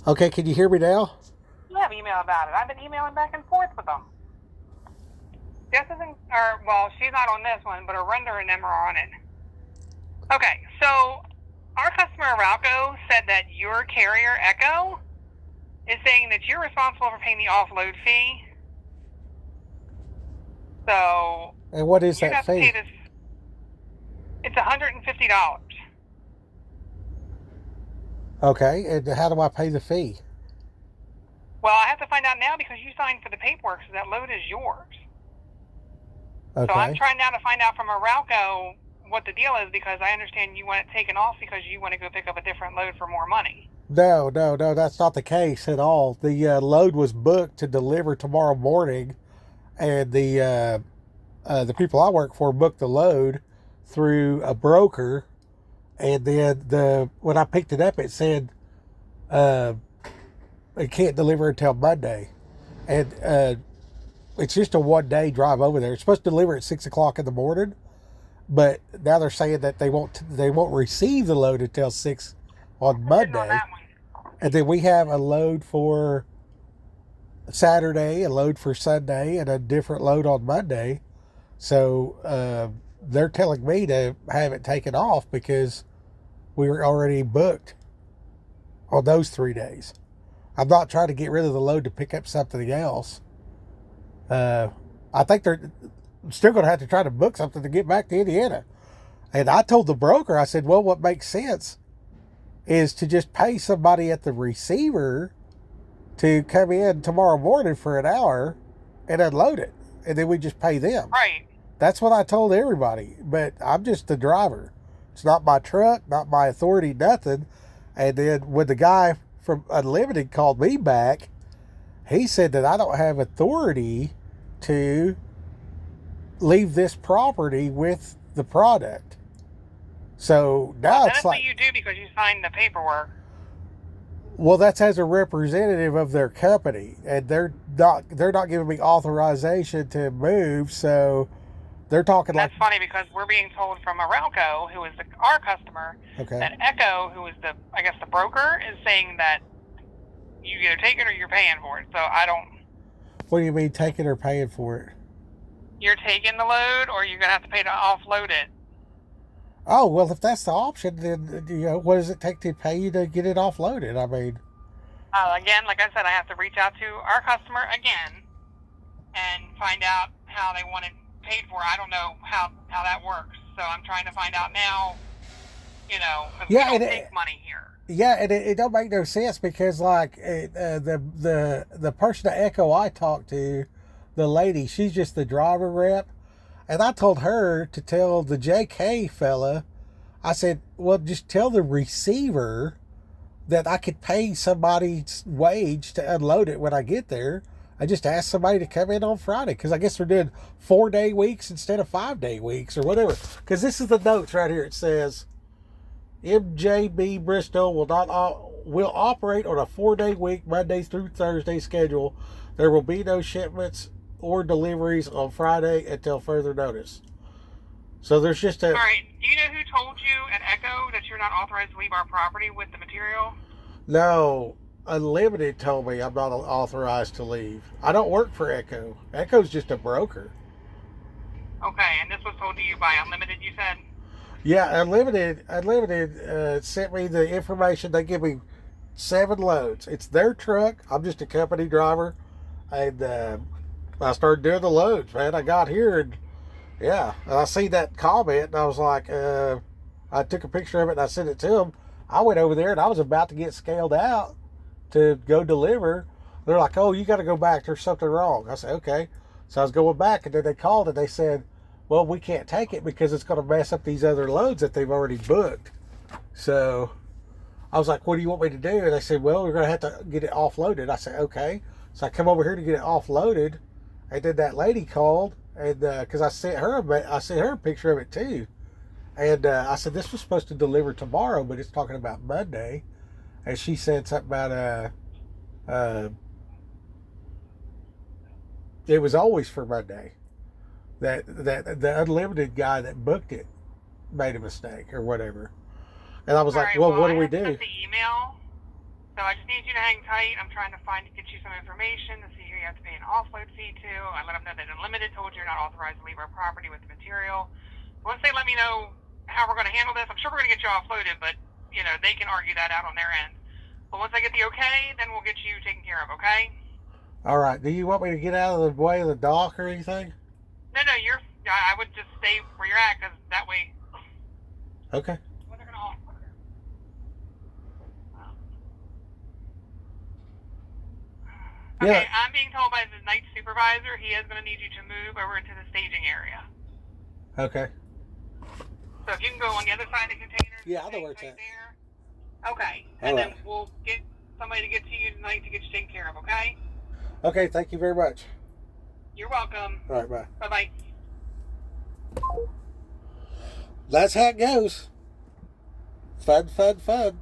Okay, can you hear me now? You have email about it. I've been emailing back and forth with them. This isn't, or well, she's not on this one, but a render and them are on it. Okay, so our customer Arauco said that your carrier Echo is saying that you're responsible for paying the offload fee. So And what is you'd that have to pay fee? this. It's $150. Okay, and how do I pay the fee? Well, I have to find out now because you signed for the paperwork, so that load is yours. So I'm Okay. trying now to find out from Arauco what the deal is because I understand you want it taken off because you want to go pick up a different load for more money. No, no, no, that's not the case at all. The load was booked to deliver tomorrow morning, and the people I work for booked the load through a broker, and then when I picked it up, it said uh, it can't deliver until Monday, and it's just a 1 day drive over there. It's supposed to deliver at 6 o'clock in the morning, but now they're saying that they won't receive the load until 6 on I'm sitting on Monday, that one. and then we have a load for Saturday, a load for Sunday, and a different load on Monday. So they're telling me to have it taken off because we were already booked on those 3 days. I'm not trying to get rid of the load to pick up something else. Uh, I think they're still going to have to try to book something to get back to Indiana. And I told the broker, I said, well, what makes sense is to just pay somebody at the receiver to come in tomorrow morning for an hour and unload it. And then we just pay them. Right. That's what I told everybody. But I'm just the driver. It's not my truck, not my authority, nothing. And then when the guy from Unlimited called me back, he said that I don't have authority to leave this property with the product. So Well, now it's that's what like, you do because you signed the paperwork. well, that's as a representative of their company, and they're not giving me authorization to move. So they're talking And like, that's funny because we're being told from Arauco, who is our customer, okay, that Echo, who is I guess the broker, is saying that you either take it or you're paying for it. So I don't. what do you mean taking or paying for it? You're taking the load or you're going to have to pay to offload it. Oh, well, if that's the option, then what does it take to pay you to get it offloaded? I mean, Again, like I said, I have to reach out to our customer again and find out how they want it paid for. I don't know how that works. So I'm trying to find out now, because we yeah, don't take money here. it don't make no sense because the person at Echo I talked to, the lady, she's just the driver rep, and I told her to tell the JK fella. I said, well, just tell the receiver that I could pay somebody's wage to unload it when I get there. I just asked somebody to come in on Friday because I guess they're doing 4 day weeks instead of 5 day weeks or whatever. Because this is the notes right here. It says MJB Bristol will operate on a 4 day week, Monday through Thursday schedule. There will be no shipments or deliveries on Friday until further notice. So there's just All a right. Do you know who told you at Echo that you're not authorized to leave our property with the material? no. Unlimited told me I'm not authorized to leave. I don't work for Echo. Echo's just a broker. Okay, and this was told to you by Unlimited, you said? Yeah, Unlimited sent me the information. They give me 7 loads. It's their truck. I'm just a company driver, and I started doing the loads. Man, I got here and yeah, and I see that comment and I was like, I took a picture of it and I sent it to them. I went over there and I was about to get scaled out to go deliver. They're like, oh, you got to go back. There's something wrong. I said, okay. So I was going back, and then they called and they said, well, we can't take it because it's going to mess up these other loads that they've already booked. So I was like, what do you want me to do? And they said, well, we're going to have to get it offloaded. I said, okay. So I come over here to get it offloaded, and then that lady called, and because I sent her a picture of it too. And I said, this was supposed to deliver tomorrow, but it's talking about Monday. And she said something about uh, it was always for Monday. That the unlimited guy that booked it made a mistake or whatever. And I was All like, right, well, well, what I do we have do? sent the email So I just need you to hang tight. I'm trying to get you some information to see who you have to pay an offload fee to. I let them know that Unlimited told you you're not authorized to leave our property with the material. Once they let me know how we're going to handle this, I'm sure we're going to get you offloaded, but, you know, they can argue that out on their end. But once I get the okay, then we'll get you taken care of, okay? All right. Do you want me to get out of the way of the dock or anything? No, I would just stay where you're at, because that way... Okay. Well, they're going to offload her. Okay, Yeah. I'm being told by the night supervisor he is going to need you to move over into the staging area. Okay. So if you can go on the other side of the container. Yeah, I know where it's right at. there. Okay, All and right. then we'll get somebody to get to you tonight to get you taken care of, okay? Okay, thank you very much. You're welcome. All right, bye. Bye-bye. That's how it goes. Fun, fun, fun.